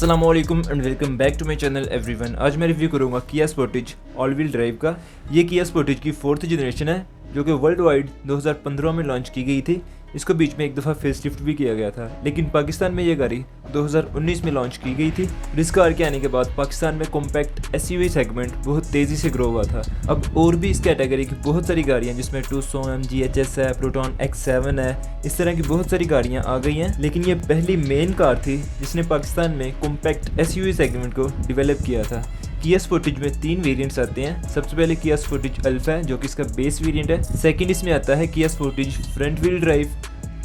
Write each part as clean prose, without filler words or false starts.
अस्सलाम वालेकुम and welcome back to my channel everyone. आज मैं रिव्यू करूंगा किया स्पोर्टेज ऑल व्हील ड्राइव का। ये किया स्पोर्टेज की 4th जनरेशन है जो कि वर्ल्ड वाइड 2015 में लॉन्च की गई थी। इसको बीच में एक दफ़ा फेसलिफ्ट भी किया गया था, लेकिन पाकिस्तान में ये गाड़ी 2019 में लॉन्च की गई थी। इस कार के आने के बाद पाकिस्तान में कॉम्पैक्ट एसयूवी सेगमेंट बहुत तेज़ी से ग्रो हुआ था। अब और भी इस कैटेगरी की बहुत सारी गाड़ियाँ जिसमें टूसो MG HS है, प्रोटॉन X7 है, इस तरह की बहुत सारी गाड़ियाँ आ गई हैं। लेकिन ये पहली मेन कार थी जिसने पाकिस्तान में कॉम्पैक्ट एसयूवी सेगमेंट को डिवेलप किया था। किया स्पोर्टेज में 3 वेरिएंट्स आते हैं। सबसे पहले किया स्पोर्टेज अल्फा है जो कि इसका बेस वेरिएंट है। सेकंड इसमें आता है किया स्पोर्टेज फ्रंट व्हील ड्राइव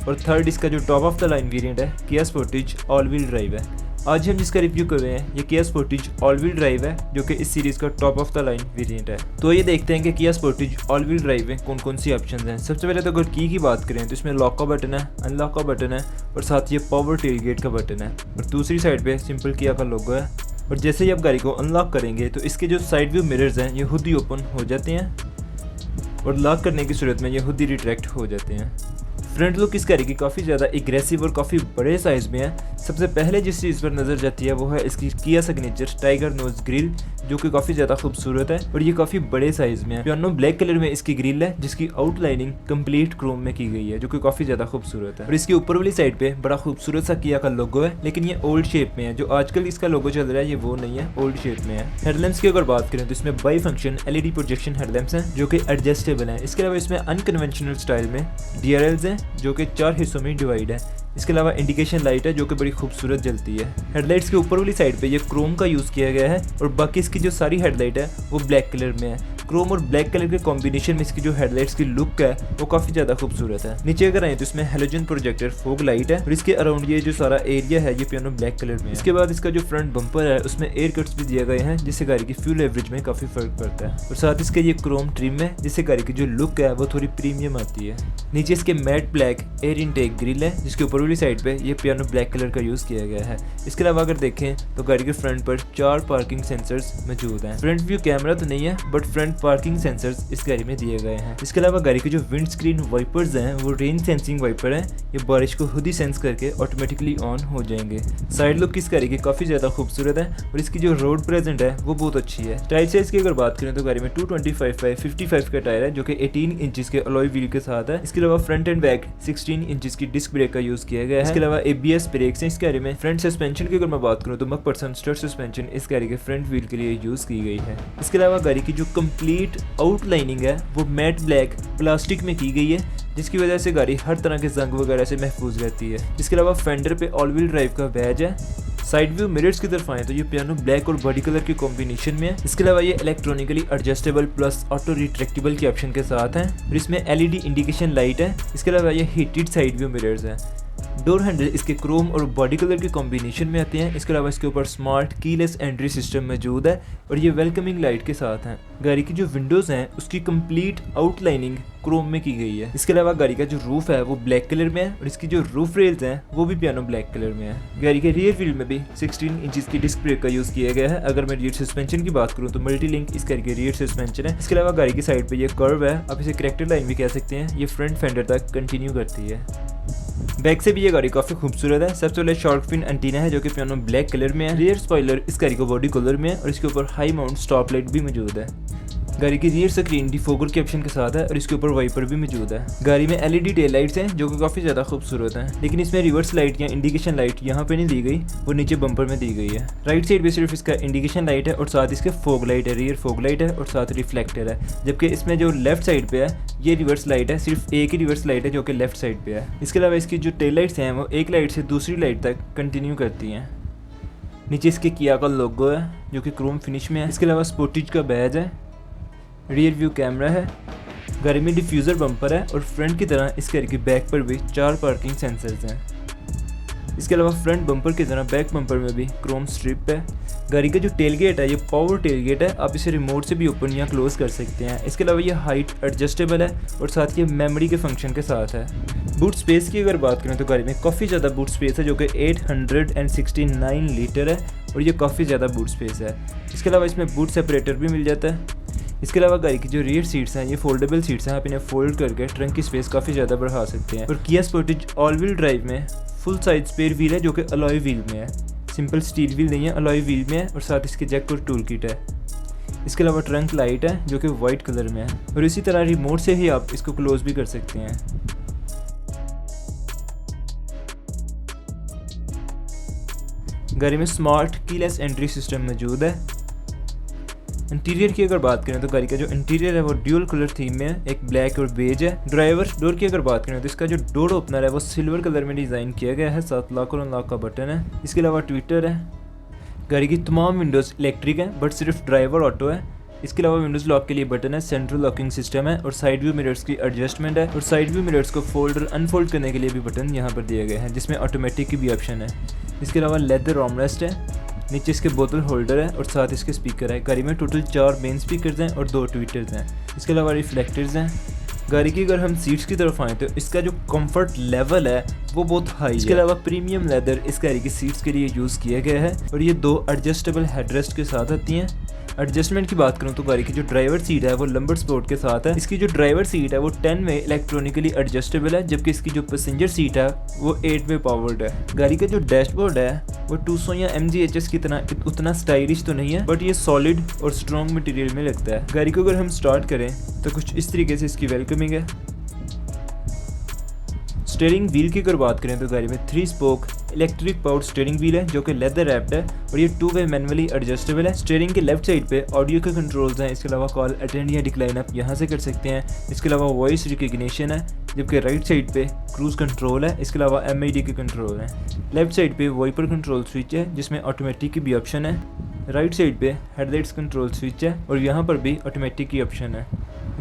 और थर्ड इसका जो top of the line variant है किया स्पोर्टेज ऑल व्हील ड्राइव है। आज हम जिसका रिव्यू कर रहे हैं ये किया स्पोर्टेज ऑल व्हील ड्राइव है जो कि इस सीरीज़ का top of the line variant है। तो ये देखते हैं कि किया स्पोर्टेज ऑल व्हील ड्राइव में कौन कौन सी ऑप्शन हैं। सबसे पहले तो अगर की बात करें तो इसमें लॉक का बटन है, अनलॉक का बटन है और साथ ये पावर टेलगेट का बटन है और दूसरी साइड पे सिंपल किया का लोगो है। और जैसे ही आप गाड़ी को अनलॉक करेंगे तो इसके जो साइड व्यू मिरर्स हैं ये खुद ही ओपन हो जाते हैं और लॉक करने की सूरत में ये खुद ही रिट्रैक्ट हो जाते हैं। फ्रंट लुक इस गाड़ी की काफ़ी ज़्यादा एग्रेसिव और काफ़ी बड़े साइज़ में है। सबसे पहले जिस चीज़ पर नज़र जाती है वो है इसकी किया सिग्नेचर टाइगर नोज ग्रिल जो कि काफ़ी ज़्यादा खूबसूरत है और ये काफ़ी बड़े साइज़ में है। पियानो ब्लैक कलर में इसकी ग्रिल है जिसकी आउटलाइनिंग कंप्लीट क्रोम में की गई है जो कि काफ़ी ज़्यादा खूबसूरत है। और इसके ऊपर वाली साइड पे बड़ा खूबसूरत सा किया का लोगो है, लेकिन ये ओल्ड शेप में है। जो आजकल इसका लोगो चल रहा है ये वो नहीं है, ओल्ड शेप में है। हेडलैम्प्स की अगर बात करें तो इसमें by function LED projection headlamps हैं जो कि एडजस्टेबल हैं। इसके अलावा इसमें अनकन्वेंशनल स्टाइल में DRLs हैं जो कि 4 हिस्सों में डिवाइड है। इसके अलावा इंडिकेशन लाइट है जो कि बड़ी खूबसूरत जलती है। हेडलाइट्स के ऊपर वाली साइड पे ये क्रोम का यूज़ किया गया है और बाकी इसकी जो सारी हेडलाइट है वो ब्लैक कलर में है। क्रोम और ब्लैक कलर के कॉम्बिनेशन में इसकी जो हेडलाइट्स की लुक है वो काफ़ी ज़्यादा खूबसूरत है। नीचे अगर आए तो इसमें हेलोजन प्रोजेक्टर फोग लाइट है और इसके अराउंड ये जो सारा एरिया है ये पियानो ब्लैक कलर में है। इसके बाद इसका जो फ्रंट बम्पर है उसमें एयर कट्स भी दिए गए हैं जिससे गाड़ी की फ्यूल एवरेज में काफ़ी फर्क पड़ता है। और साथ इसके ये क्रोम ट्रिम है जिससे गाड़ी की जो लुक है वो थोड़ी प्रीमियम आती है। नीचे इसके matte black air intake grill है जिसके ऊपर वाली साइड पे ये पियानो ब्लैक कलर का यूज़ किया गया है। इसके अलावा अगर देखें तो गाड़ी के फ्रंट पर 4 पार्किंग सेंसर्स मौजूद हैं। फ्रंट व्यू कैमरा तो नहीं है बट फ्रंट पार्किंग सेंसर्स इस गाड़ी में दिए गए हैं। इसके अलावा गाड़ी के जो विंड स्क्रीन वाइपर्स हैं वो रेन सेंसिंग वाइपर हैं। ये बारिश को खुद ही सेंस करके ऑटोमेटिकली ऑन हो जाएंगे। साइड लुक इस गाड़ी की काफ़ी ज़्यादा खूबसूरत है और इसकी जो रोड प्रेजेंट है वो बहुत अच्छी है। टायर साइज की अगर बात करें तो गाड़ी में 225/55 का टायर है जो कि 18 इंचेस के अलॉय व्हील के साथ है। इसके अलावा फ्रंट एंड बैक 16 इंचेस की डिस्क ब्रेक का यूज़ किया गया है। इसके अलावा ABS ब्रेक्स हैं इस गाड़ी में। फ्रंट सस्पेंशन की अगर मैं बात करूँ तो मैकफरसन स्टड सस्पेंशन इस गाड़ी के फ्रंट व्हील के लिए यूज़ की गई है। इसके अलावा गाड़ी की जो कंप्लीट आउटलाइनिंग है वो मैट ब्लैक प्लास्टिक में की गई है जिसकी वजह से गाड़ी हर तरह के जंग वगैरह से महफूज रहती है। इसके अलावा फेंडर पे ऑल व्हील ड्राइव का बैज है। साइड व्यू मिरर्स की तरफ आए तो ये पियानो ब्लैक और बॉडी कलर के कॉम्बिनेशन में है। इसके अलावा ये electronically adjustable plus auto retractable के ऑप्शन के साथ है और इसमें LED इंडिकेशन लाइट है। इसके अलावा ये हीटेड साइड व्यू मिरर्स हैं। डोर हैंडल इसके क्रोम और बॉडी कलर के कॉम्बिनेशन में आते हैं। इसके अलावा इसके ऊपर स्मार्ट कीलेस एंट्री सिस्टम मौजूद है और ये वेलकमिंग लाइट के साथ हैं। गाड़ी की जो विंडोज़ हैं उसकी कंप्लीट आउटलाइनिंग क्रोम में की गई है। इसके अलावा गाड़ी का जो रूफ है वो ब्लैक कलर में है और इसकी जो रूफ रेल्स हैं वो भी पियानो ब्लैक कलर में है। गाड़ी के रियर व्हील में भी 16 इंचेस की डिस्क ब्रेक का यूज़ किया गया है। अगर मैं रियर सस्पेंशन की बात करूँ तो मल्टी लिंक इस गाड़ी के रियर सस्पेंशन है। इसके अलावा गाड़ी की साइड पर ये कर्व है, आप इसे करेक्टर लाइन भी कह सकते हैं, ये फ्रंट फेंडर तक कंटिन्यू करती है। बैक से भी ये गाड़ी काफ़ी खूबसूरत है। सबसे पहले शार्क फिन एंटीना है जो कि पियानो ब्लैक कलर में है। रियर स्पॉइलर इस गाड़ी को बॉडी कलर में है और इसके ऊपर हाई माउंट स्टॉप लाइट भी मौजूद है। गाड़ी की रियर स्क्रीन डिफोगर के ऑप्शन के साथ है और इसके ऊपर वाइपर भी मौजूद है। गाड़ी में LED टेल लाइट्स हैं जो कि काफ़ी ज़्यादा खूबसूरत हैं, लेकिन इसमें रिवर्स लाइट या इंडिकेशन लाइट यहाँ पे नहीं दी गई, वो नीचे बम्पर में दी गई है। राइट साइड पे सिर्फ इसका इंडिकेशन लाइट है और साथ इसके फोग लाइट है, रियर फोग लाइट है और साथ रिफ्लेक्टर है। जबकि इसमें जो लेफ्ट साइड पे है ये रिवर्स लाइट है, सिर्फ एक ही रिवर्स लाइट है जो कि लेफ्ट साइड पे है। इसके अलावा इसकी जो टेल लाइट्स हैं वो एक लाइट से दूसरी लाइट तक कंटिन्यू करती हैं। नीचे इसके किया का लोगो है जो कि क्रोम फिनिश में है। इसके अलावा स्पोर्टेज का बैज है, रियर व्यू कैमरा है, गाड़ी में डिफ्यूज़र बम्पर है और फ्रंट की तरह इस गाड़ी की बैक पर भी 4 पार्किंग सेंसर्स हैं। इसके अलावा फ्रंट बम्पर की तरह बैक बम्पर में भी क्रोम स्ट्रिप है। गाड़ी का जो टेलगेट है ये पावर टेलगेट है, आप इसे रिमोट से भी ओपन या क्लोज कर सकते हैं। इसके अलावा ये हाइट एडजस्टेबल है और साथ ये मेमोरी के फंक्शन के साथ है। बूट स्पेस की अगर बात करें तो गाड़ी में काफ़ी ज़्यादा बूट स्पेस है जो कि 869 लीटर है और ये काफ़ी ज़्यादा बूट स्पेस है। इसके अलावा इसमें बूट सेपरेटर भी मिल जाता है। इसके अलावा गाड़ी की जो रियर सीट्स हैं ये फोल्डेबल सीट्स हैं, आप इन्हें फोल्ड करके ट्रंक की स्पेस काफ़ी ज़्यादा बढ़ा सकते हैं। और किया स्पोर्टेज ऑल व्हील ड्राइव में फुल साइज स्पेयर व्हील है जो कि अलॉय व्हील में है। सिंपल स्टील व्हील नहीं है, अलॉय व्हील में है और साथ इसके जैक और टूल किट है। इसके अलावा ट्रंक लाइट है जो कि वाइट कलर में है और इसी तरह रिमोट से ही आप इसको क्लोज भी कर सकते हैं। गाड़ी में स्मार्ट कीलेस एंट्री सिस्टम मौजूद है। इंटीरियर की अगर बात करें तो गाड़ी का जो इंटीरियर है वो ड्यूल कलर थीम में है, एक ब्लैक और बेज है। ड्राइवर डोर की अगर बात करें तो इसका जो डोर ओपनर है वो सिल्वर कलर में डिज़ाइन किया गया है, साथ लॉक और अनलॉक का बटन है। इसके अलावा ट्विटर है। गाड़ी की तमाम विंडोज़ इलेक्ट्रिक हैं बट सिर्फ ड्राइवर ऑटो है। इसके अलावा विंडोज़ लॉक के लिए बटन है, सेंट्रल लॉकिंग सिस्टम है और साइड व्यू मिरर्स की एडजस्टमेंट है और साइड व्यू मिरर्स को फोल्ड और अनफोल्ड करने के लिए भी बटन यहाँ पर दिए गए हैं जिसमें ऑटोमेटिक की भी ऑप्शन है। इसके अलावा लेदर आर्मरेस्ट है, नीचे इसके बोतल होल्डर है और साथ इसके स्पीकर है। गाड़ी में टोटल 4 मेन स्पीकर्स हैं और 2 ट्विटर्स हैं। इसके अलावा रिफ्लेक्टर्स हैं। गाड़ी की अगर हम सीट्स की तरफ आएँ तो इसका जो कंफर्ट लेवल है वो बहुत हाई है। इसके अलावा प्रीमियम लेदर इस गाड़ी की सीट्स के लिए यूज़ किया गया है और ये 2 एडजस्टेबल हेडरेस्ट के साथ आती हैं। एडजस्टमेंट की बात करूँ तो गाड़ी की जो ड्राइवर सीट है वो लंबर सपोर्ट के साथ है। इसकी जो ड्राइवर सीट है वो 10 में इलेक्ट्रॉनिकली एडजस्टेबल है, जबकि इसकी जो पैसेंजर सीट है वो 8 में पावर्ड है। गाड़ी का जो डैशबोर्ड है वो 200 या MGHS की तरह उतना स्टाइलिश तो नहीं है बट ये सॉलिड और स्ट्रॉन्ग मटेरियल में लगता है। गाड़ी को अगर हम स्टार्ट करें तो कुछ इस तरीके से इसकी वेलकमिंग है। स्टीयरिंग व्हील की अगर बात करें तो गाड़ी में 3 spoke electric powered steering wheel है जो कि लेदर रैप्ड है और ये 2 वे मैनुअली एडजस्टेबल है। स्टीयरिंग के लेफ्ट साइड पे ऑडियो के कंट्रोल्स हैं। इसके अलावा कॉल अटेंड या डिक्लाइन आप यहाँ से कर सकते हैं। इसके अलावा वॉइस रिकग्निशन है, जबकि राइट साइड पे क्रूज कंट्रोल है। इसके अलावा MID के कंट्रोल हैं। लेफ्ट साइड पे वाइपर कंट्रोल स्विच है जिसमें ऑटोमेटिक की भी ऑप्शन है। राइट साइड पे हेडलाइट्स कंट्रोल स्विच है और यहाँ पर भी ऑटोमेटिक की ऑप्शन है।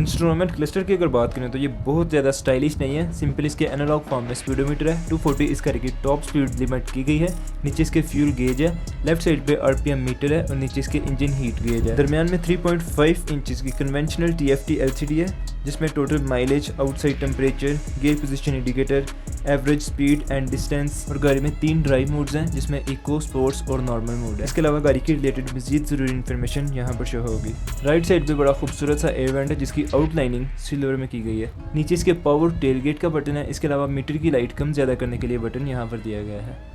इंस्ट्रूमेंट क्लस्टर की अगर बात करें तो ये बहुत ज़्यादा स्टाइलिश नहीं है, सिंपल इसके एनालॉग फॉर्म में स्पीडोमीटर है। 240 इस गाड़ी की टॉप स्पीड लिमिट की गई है। नीचे इसके फ्यूल गेज है, लेफ्ट साइड पे RPM मीटर है और नीचे इसके इंजन हीट गेज है। दरमियान में 3.5 इंचेस की कन्वेंशनल TFT LCD है जिसमें total mileage, outside temperature, gear position indicator, average speed and distance और गाड़ी में 3 ड्राइव मोड्स हैं जिसमें इको, स्पोर्ट्स और नॉर्मल मोड है। इसके अलावा गाड़ी के रिलेटेड मजीद ज़रूरी इन्फॉर्मेशन यहाँ पर शो होगी। राइट साइड पे बड़ा खूबसूरत सा एयर वेंट है जिसकी आउटलाइनिंग सिल्वर में की गई है। नीचे इसके पावर टेलगेट का बटन है। इसके अलावा मीटर की लाइट कम ज़्यादा करने के लिए बटन यहाँ पर दिया गया है।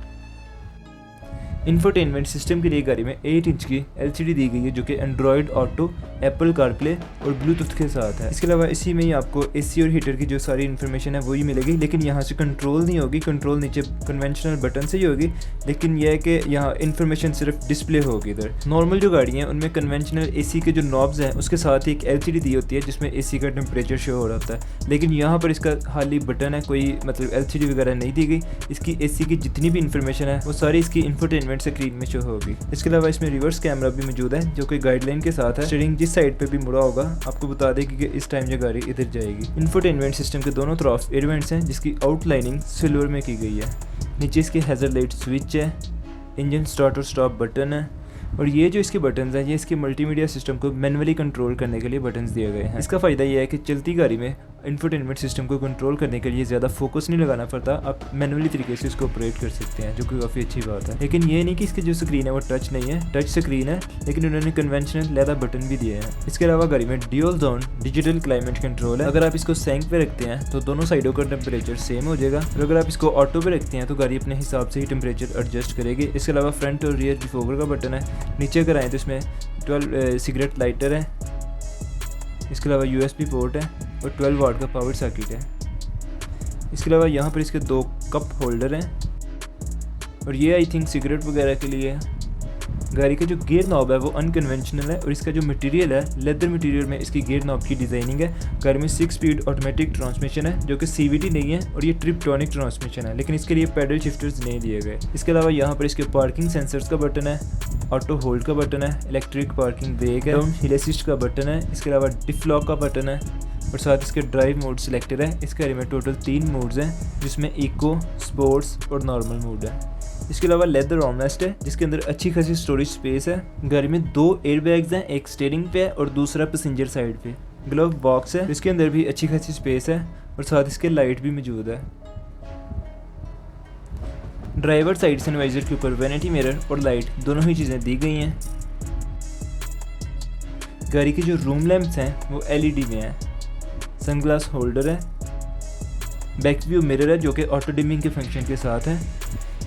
इंफोटेनमेंट सिस्टम के लिए गाड़ी में 8 इंच की LCD दी गई है जो कि एंड्रॉयड ऑटो, एप्पल कारप्ले और ब्लूटूथ के साथ है। इसके अलावा इसी में ही आपको AC और हीटर की जो सारी इन्फॉर्मेशन है वही मिलेगी, लेकिन यहाँ से कंट्रोल नहीं होगी। कंट्रोल नीचे कन्वेंशनल बटन से ही होगी, लेकिन यह है कि यहाँ इन्फॉर्मेशन सिर्फ डिस्प्ले होगी। इधर नॉर्मल जो गाड़ी हैं उनमें कन्वेंशनल AC के जो नॉब्स हैं उसके साथ ही एक LCD दी होती है जिसमें AC का टेम्परेचर शो हो रहा है, लेकिन यहाँ पर इसका खाली बटन है, कोई मतलब LCD वगैरह नहीं दी गई। इसकी AC की जितनी भी इन्फॉर्मेशन है वो सारी इसकी इंफोटेनमेंट स्क्रीन में शो होगी। इसके अलावा इसमें रिवर्स कैमरा भी मौजूद है जो कि गाइडलाइन के साथ है। स्टीयरिंग जिस साइड पे भी मुड़ा होगा आपको बता देगी कि इस टाइम ये गाड़ी इधर जाएगी। इंफोटेनमेंट सिस्टम के दोनों तरफ एयर वेंट्स हैं जिसकी आउटलाइनिंग सिल्वर में की गई है। नीचे इसके हैजर्ड लाइट स्विच है, इंजन स्टार्ट और स्टॉप बटन है और ये जो इसके बटन्स हैं ये इसके मल्टीमीडिया सिस्टम को मैनुअली कंट्रोल करने के लिए बटन्स दिए गए हैं। इसका फ़ायदा ये है कि चलती गाड़ी में इंफोटेनमेंट सिस्टम को कंट्रोल करने के लिए ज़्यादा फोकस नहीं लगाना पड़ता, आप मैनुअली तरीके से इसको ऑपरेट कर सकते हैं, जो कि काफ़ी अच्छी बात है। लेकिन ये नहीं कि इसकी जो स्क्रीन है वो टच नहीं है, टच स्क्रीन है, लेकिन उन्होंने कन्वेंशनल लेदर बटन भी दिए हैं। इसके अलावा गाड़ी में dual zone digital climate control है। अगर आप इसको सैंक पे रखते हैं तो दोनों साइडों का टेम्परेचर सेम हो जाएगा और अगर आप इसको ऑटो पे रखते हैं तो गाड़ी अपने हिसाब से ही टेम्परेचर एडजस्ट करेगी। इसके अलावा फ्रंट और रियर डिफोगर का बटन है। नीचे अगर आए तो इसमें 12 सिगरेट लाइटर है। इसके अलावा USB पोर्ट है और 12 वाट का पावर सर्किट है। इसके अलावा यहाँ पर इसके 2 कप होल्डर हैं और ये आई थिंक सिगरेट वगैरह के लिए है। गाड़ी का जो गियर नॉब है वो अनकन्वेंशनल है और इसका जो मटेरियल है लेदर मटेरियल में इसकी गियर नॉब की डिज़ाइनिंग है। गाड़ी में 6 स्पीड ऑटोमेटिक ट्रांसमिशन है जो कि CVT नहीं है और ये ट्रिपटॉनिक ट्रांसमिशन है, लेकिन इसके लिए पैडल शिफ्टर्स नहीं दिए गए। इसके अलावा यहाँ पर इसके पार्किंग सेंसर्स का बटन है, ऑटो होल्ड का बटन है, इलेक्ट्रिक पार्किंग ब्रेक है, हिल असिस्ट का बटन है। इसके अलावा डिफ लॉक का बटन है और साथ इसके ड्राइव मोड सिलेक्टर है। इस गाड़ी में टोटल 3 मोड्स हैं जिसमें इको, स्पोर्ट्स और नॉर्मल मोड है। इसके अलावा लेदर आर्मरेस्ट है जिसके अंदर अच्छी खासी स्टोरेज स्पेस है। गाड़ी में 2 एयर बैग्स हैं, एक स्टीयरिंग पे है और दूसरा पैसेंजर साइड पे। ग्लव बॉक्स है, इसके अंदर भी अच्छी खासी स्पेस है और साथ इसके लाइट भी मौजूद है। ड्राइवर साइड सनवाइजर के ऊपर वैनिटी मिरर और लाइट दोनों ही चीज़ें दी गई हैं। गाड़ी के जो रूम लैंप्स हैं वो LED में हैं। सनग्लास होल्डर है, बैक व्यू मिरर है जो कि ऑटो डिमिंग के फंक्शन के साथ है।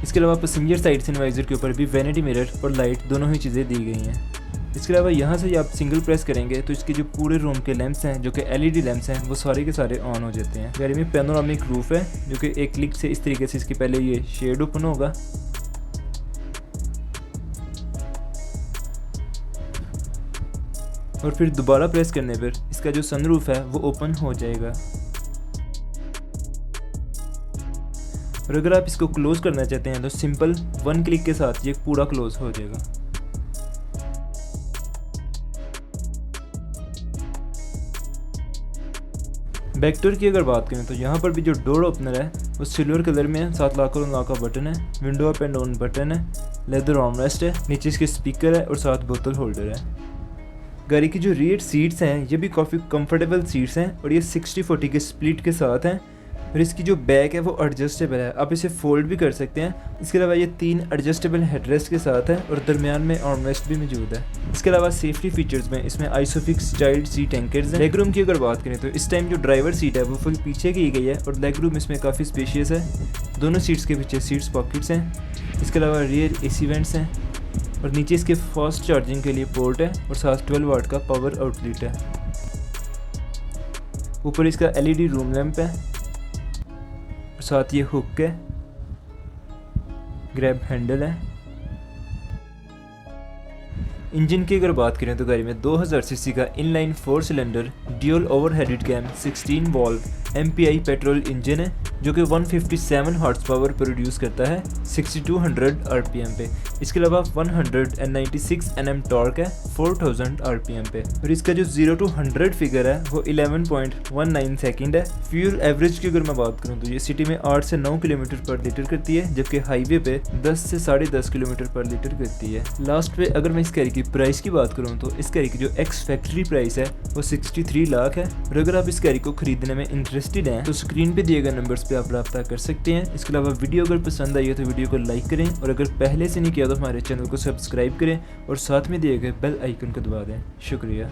इसके अलावा पैसेंजर साइड सिनवाइजर के ऊपर भी वैनिटी मिरर और लाइट दोनों ही चीज़ें दी गई हैं। इसके अलावा यहाँ से आप सिंगल प्रेस करेंगे तो इसके जो पूरे रूम के लैंप्स हैं जो कि LED लैंप्स हैं वो सारे के सारे ऑन हो जाते हैं। गाड़ी में पैनोरामिक रूफ है जो कि एक क्लिक से इस तरीके से इसके पहले ये शेड ओपन होगा और फिर दोबारा प्रेस करने पर इसका जो सनरूफ है वो ओपन हो जाएगा। और अगर आप इसको क्लोज करना चाहते हैं तो सिंपल 1 क्लिक के साथ ये पूरा क्लोज हो जाएगा। बैकडोर की अगर बात करें तो यहाँ पर भी जो डोर ओपनर है वो सिल्वर कलर में है, साथ लॉक और अनलॉक का बटन है, window up and down button है, लेदर आर्मरेस्ट है, नीचे इसके स्पीकर है और साथ बोतल होल्डर है। गाड़ी की जो रियर सीट्स हैं ये भी काफ़ी कंफर्टेबल सीट्स हैं और ये 60-40 के स्प्लिट के साथ हैं और इसकी जो बैक है वो एडजस्टेबल है, आप इसे फोल्ड भी कर सकते हैं। इसके अलावा ये 3 एडजस्टेबल हेडरेस्ट के साथ है और दरमियान में आर्मरेस्ट भी मौजूद है। इसके अलावा सेफ्टी फीचर्स में इसमें आइसोफिक्स चाइल्ड सीट एंकर्स हैं। लेग रूम की अगर बात करें तो इस टाइम जो ड्राइवर सीट है वो फुल पीछे की गई है और लेग रूम इसमें काफ़ी स्पेशियस है। दोनों सीट्स के पीछे सीट्स पॉकेट्स हैं। इसके अलावा रियर AC वेंट्स हैं और नीचे इसके फास्ट चार्जिंग के लिए पोर्ट है और साथ 12 वाट का पावर आउटलेट है। ऊपर इसका LED रूम लैंप है और साथ ये हुक है, ग्रैब हैंडल है। इंजन की अगर बात करें तो गाड़ी में 2000 सीसी का inline 4 cylinder dual overheaded cam 16 valve MPI petrol engine है जो कि 157 हॉर्स पावर प्रोड्यूस करता है 6200 RPM पे। इसके अलावा 196 Nm टॉर्क है 4000 RPM पे और इसका जो 0 to 100 फिगर है वो 11.19 सेकंड है। फ्यूल एवरेज की अगर मैं बात करूं तो ये सिटी में 8 से 9 किलोमीटर पर लीटर करती है जबकि हाईवे पे 10 से 10.5 किलोमीटर पर लीटर करती है। लास्ट पे अगर मैं इस गाड़ी की प्राइस की बात करूं तो इस गाड़ी की जो एक्स फैक्ट्री प्राइस है वो 63 लाख है और अगर आप इस गाड़ी को खरीदने में इंटरेस्टेड हैं तो स्क्रीन पे दिए गए नंबर्स पे आप रब्ता कर सकते हैं। इसके अलावा वीडियो अगर पसंद आई है तो वीडियो को लाइक करें और अगर पहले से नहीं किया तो हमारे चैनल को सब्सक्राइब करें और साथ में दिए गए बेल आइकन को दबा दें। शुक्रिया।